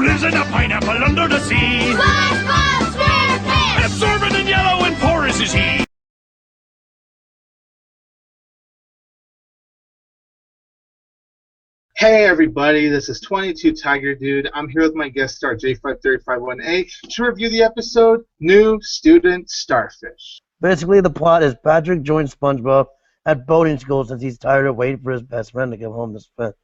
lives in a pineapple under the sea. SpongeBob SquarePants! Absorbent and yellow and porous is he. Hey everybody, this is 22 Tiger Dude. I'm here with my guest star J5351A to review the episode New Student Starfish. Basically, the plot is Patrick joins SpongeBob at boating school since he's tired of waiting for his best friend to come home to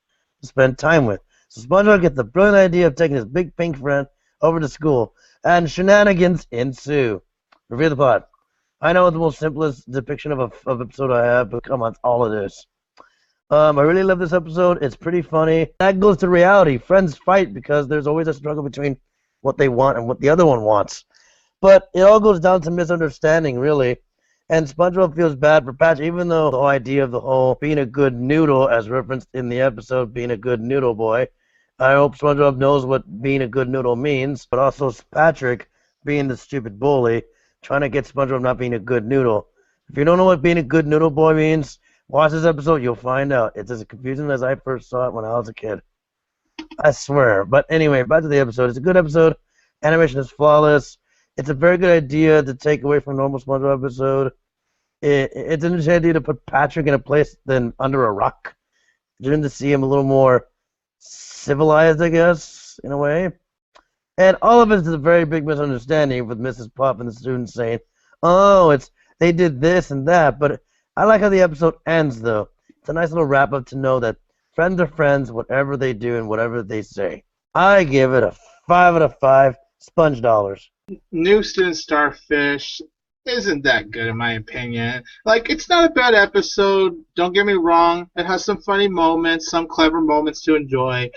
spend time with. So SpongeBob gets the brilliant idea of taking his big pink friend over to school, and shenanigans ensue. Review the plot. I know it's the most simplest depiction of episode I have, but come on, it's all it is. I really love this episode. It's pretty funny. That goes to reality. Friends fight because there's always a struggle between what they want and what the other one wants. But it all goes down to misunderstanding, really. And SpongeBob feels bad for Patrick, even though the whole idea of the whole being a good noodle, as referenced in the episode, being a good noodle boy. I hope SpongeBob knows what being a good noodle means, but also Patrick being the stupid bully, trying to get SpongeBob not being a good noodle. If you don't know what being a good noodle boy means, watch this episode, you'll find out. It's as confusing as I first saw it when I was a kid. I swear. But anyway, back to the episode. It's a good episode. Animation is flawless. It's a very good idea to take away from a normal SpongeBob episode. It's an interesting idea to put Patrick in a place than under a rock. Just to see him a little more civilized, I guess, in a way. And all of it is a very big misunderstanding with Mrs. Pop and the students saying, oh, they did this and that, but I like how the episode ends, though. It's a nice little wrap-up to know that friends are friends, whatever they do and whatever they say. I give it a 5 out of 5 sponge dollars. New Student Starfish isn't that good, in my opinion. Like, it's not a bad episode. Don't get me wrong. It has some funny moments, some clever moments to enjoy.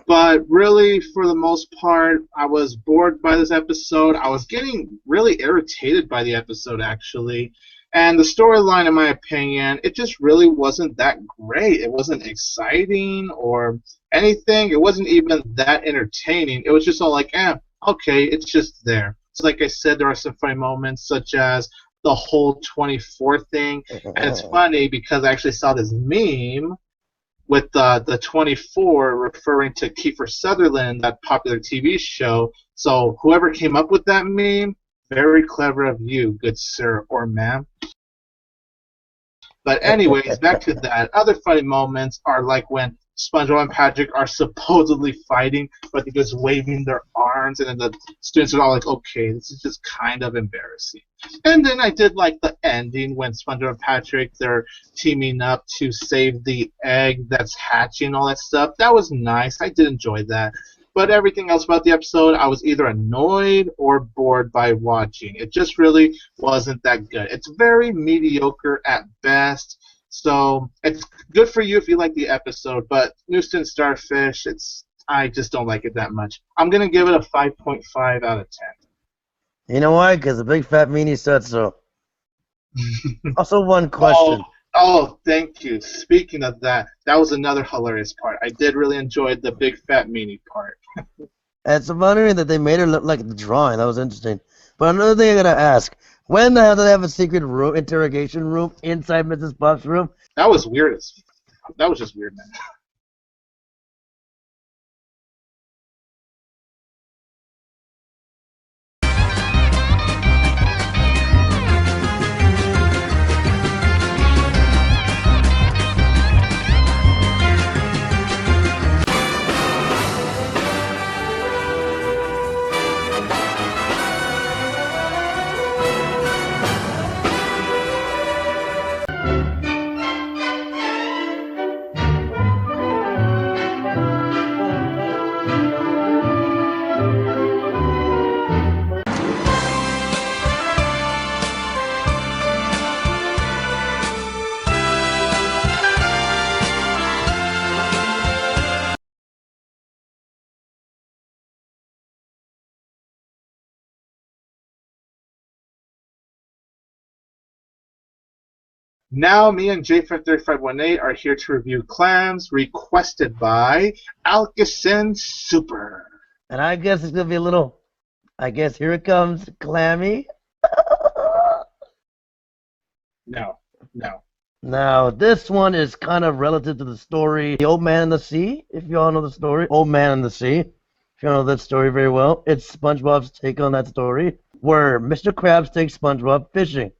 But really, for the most part, I was bored by this episode. I was getting really irritated by the episode, actually. And the storyline, in my opinion, it just really wasn't that great. It wasn't exciting or anything. It wasn't even that entertaining. It was just all like, okay, it's just there. So like I said, there are some funny moments, such as the whole 24 thing. And it's funny because I actually saw this meme with the 24 referring to Kiefer Sutherland, that popular TV show. So whoever came up with that meme, very clever of you, good sir or ma'am. But anyways, back to that. Other funny moments are like when SpongeBob and Patrick are supposedly fighting, but they're just waving their arms, and then the students are all like, okay, this is just kind of embarrassing. And then I did like the ending when SpongeBob and Patrick, they're teaming up to save the egg that's hatching, all that stuff. That was nice. I did enjoy that. But everything else about the episode, I was either annoyed or bored by watching. It just really wasn't that good. It's very mediocre at best. So it's good for you if you like the episode, but New Student Starfish, I just don't like it that much. I'm going to give it a 5.5 out of 10. You know why? Because the big fat meanie said so. Also, one question. Oh, thank you. Speaking of that, that was another hilarious part. I did really enjoy the big fat meanie part. And it's wondering that they made her look like the drawing. That was interesting. But another thing I gotta ask: when the hell do they have a secret room, interrogation room inside Mrs. Pop's room? That was weird. That was just weird, man. Now, me and J5351A are here to review Clams, requested by Alkison Super. And I guess it's gonna be a little. I guess here it comes, clammy. No. Now, this one is kind of relative to the story The Old Man in the Sea, if you all know the story. Old Man in the Sea. If you know that story very well, it's SpongeBob's take on that story, where Mr. Krabs takes SpongeBob fishing.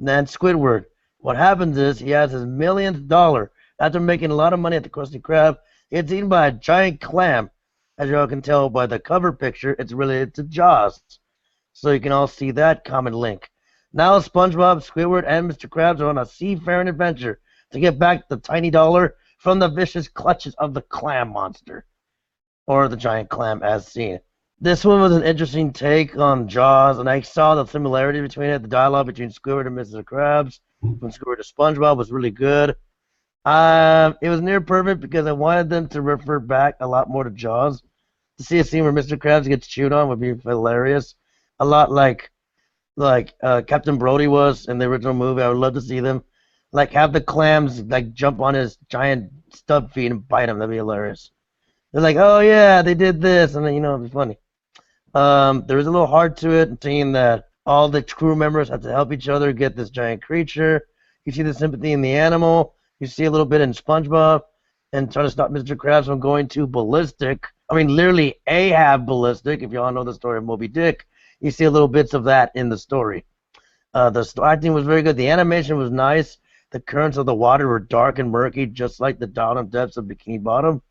And then Squidward. What happens is he has his millionth dollar. After making a lot of money at the Krusty Krab, he gets eaten by a giant clam. As you all can tell by the cover picture, it's related to Jaws. So you can all see that common link. Now SpongeBob, Squidward, and Mr. Krabs are on a seafaring adventure to get back the tiny dollar from the vicious clutches of the clam monster. Or the giant clam as seen. This one was an interesting take on Jaws, and I saw the similarity between it. The dialogue between Squidward and Mr. Krabs from Squidward to SpongeBob was really good. It was near perfect because I wanted them to refer back a lot more to Jaws. To see a scene where Mr. Krabs gets chewed on would be hilarious. A lot like Captain Brody was in the original movie. I would love to see them have the clams jump on his giant stub feet and bite him. That'd be hilarious. They're like, oh yeah, they did this, and then it'd be funny. There was a little heart to it, seeing that all the crew members had to help each other get this giant creature. You see the sympathy in the animal. You see a little bit in SpongeBob and trying to stop Mr. Krabs from going too ballistic. I mean, literally Ahab ballistic, if you all know the story of Moby Dick. You see a little bits of that in the story. The acting was very good. The animation was nice. The currents of the water were dark and murky, just like the down depths of Bikini Bottom.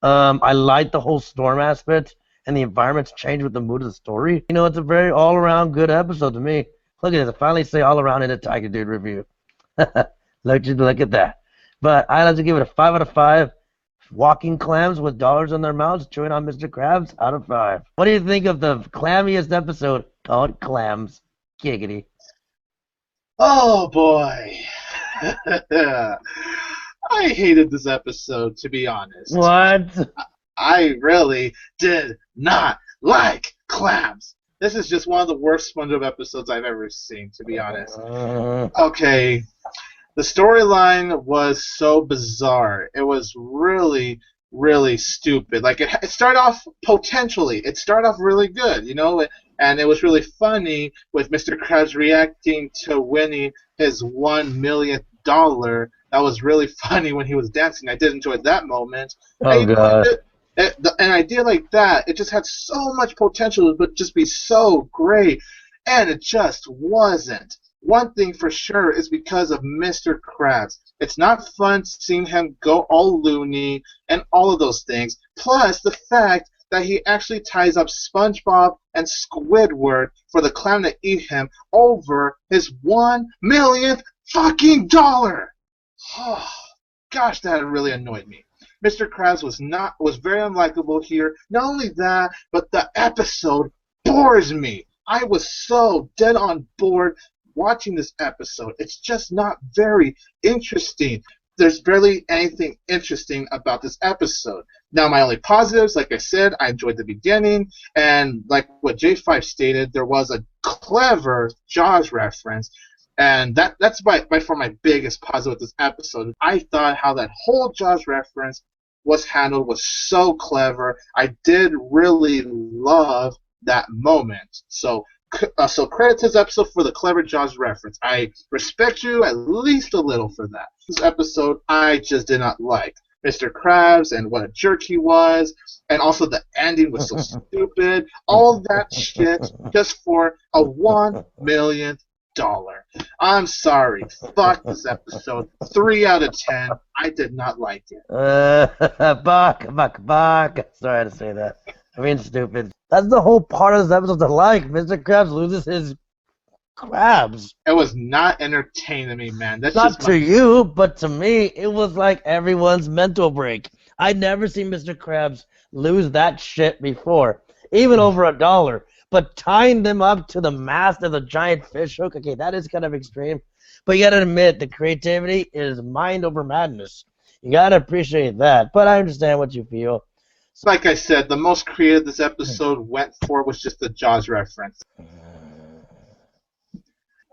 I like the whole storm aspect, and the environments change with the mood of the story. It's a very all-around good episode to me. Look at this. I finally say all-around in a Tiger Dude review. Look at that. But I like to give it a 5 out of 5. Walking clams with dollars in their mouths, chewing on Mr. Krabs, out of 5. What do you think of the clammiest episode called Clams? Giggity. Oh boy. I hated this episode, to be honest. What? I really did not like Clams. This is just one of the worst SpongeBob episodes I've ever seen, to be honest. Okay, the storyline was so bizarre. It was really, really stupid. It started off potentially. It started off really good, and it was really funny with Mr. Krabs reacting to winning his $1 million. That was really funny when he was dancing. I did enjoy that moment. Oh, God. An idea like that, it just had so much potential. It would just be so great. And it just wasn't. One thing for sure is because of Mr. Krabs. It's not fun seeing him go all loony and all of those things. Plus the fact that he actually ties up SpongeBob and Squidward for the clown to eat him over his $1 fucking dollar. Oh, gosh, that really annoyed me. Mr. Krabs was very unlikable here. Not only that, but the episode bores me. I was so dead on board watching this episode. It's just not very interesting. There's barely anything interesting about this episode. Now, my only positives, like I said, I enjoyed the beginning, and like what J5 stated, there was a clever Jaws reference, and that's by far my biggest positive with this episode. I thought how that whole Jaws reference was handled was so clever. I did really love that moment. So credit to this episode for the clever Jaws reference. I respect you at least a little for that. This episode I just did not like. Mr. Krabs and what a jerk he was, and also the ending was so stupid. All that shit just for a $1 million. I'm sorry. Fuck this episode. 3 out of 10. I did not like it. Buck. Sorry to say that. I mean, stupid. That's the whole part of this episode to like. Mr. Krabs loses his crabs. It was not entertaining to me, man. That's not to you, but to me, it was like everyone's mental break. I'd never seen Mr. Krabs lose that shit before, even over $1. But tying them up to the mast of the giant fish hook, okay, that is kind of extreme. But you gotta admit, the creativity is mind over madness. You gotta appreciate that. But I understand what you feel. Like I said, the most creative this episode went for was just the Jaws reference.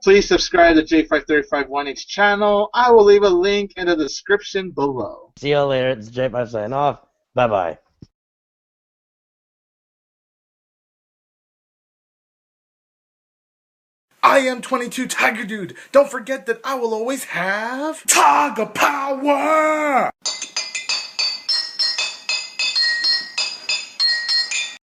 Please subscribe to J5351H channel. I will leave a link in the description below. See you later. It's J5 signing off. Bye-bye. I am 22 Tiger Dude. Don't forget that I will always have Tiger Power!